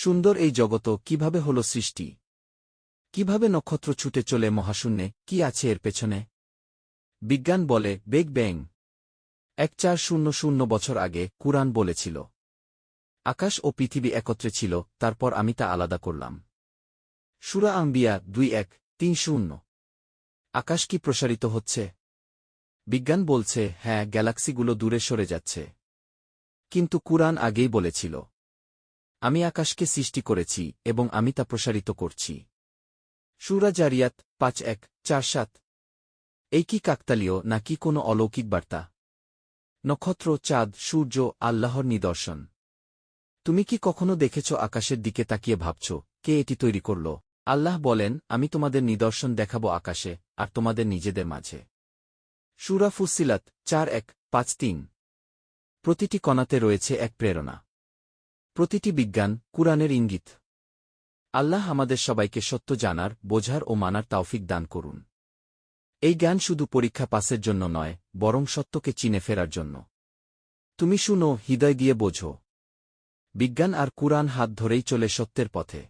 সুন্দর এই জগৎ কিভাবে হল সৃষ্টি? কিভাবে নক্ষত্র ছুটে চলে মহাশূন্যে? কি আছে এর পেছনে? বিজ্ঞান বলে বিগ ব্যাং। 1400 বছর আগে কুরআন বলেছিল, আকাশ ও পৃথিবী একত্রে ছিল, তারপর আমি তা আলাদা করলাম। সূরা আম্বিয়া 2:1-3-0। আকাশ কি প্রসারিত হচ্ছে? বিজ্ঞান বলছে, হ্যাঁ, গ্যালাক্সিগুলো দূরে সরে যাচ্ছে। কিন্তু কুরআন আগেই বলেছিল, আমি আকাশকে সৃষ্টি করেছি এবং আমি তা প্রসারিত করছি। সূরা জারিয়াত 5:1-4-7। এই কি কাকতালীয় নাকি কোনো অলৌকিক বার্তা? নক্ষত্র, চাঁদ, সূর্য আল্লাহর নিদর্শন। তুমি কি কখনো দেখেছ আকাশের দিকে তাকিয়ে ভাবছ, কে এটি তৈরি করল? আল্লাহ বলেন, আমি তোমাদের নিদর্শন দেখাবো আকাশে আর তোমাদের নিজেদের মাঝে। সূরা ফুসসিলাত 4:1-5-3। প্রতিটি কণাতে রয়েছে এক প্রেরণা। প্রতিটি বিজ্ঞান কুরআনের ইঙ্গিত। আল্লাহ আমাদের সবাইকে সত্য জানার, বোঝার ও মানার তাওফিক দান করুন। এই জ্ঞান শুধু পরীক্ষা পাসের জন্য নয়, বরং সত্যকে চিনে ফেরার জন্য। তুমি শুনো, হৃদয় দিয়ে বোঝো। বিজ্ঞান আর কুরআন হাত ধরেই চলে সত্যের পথে।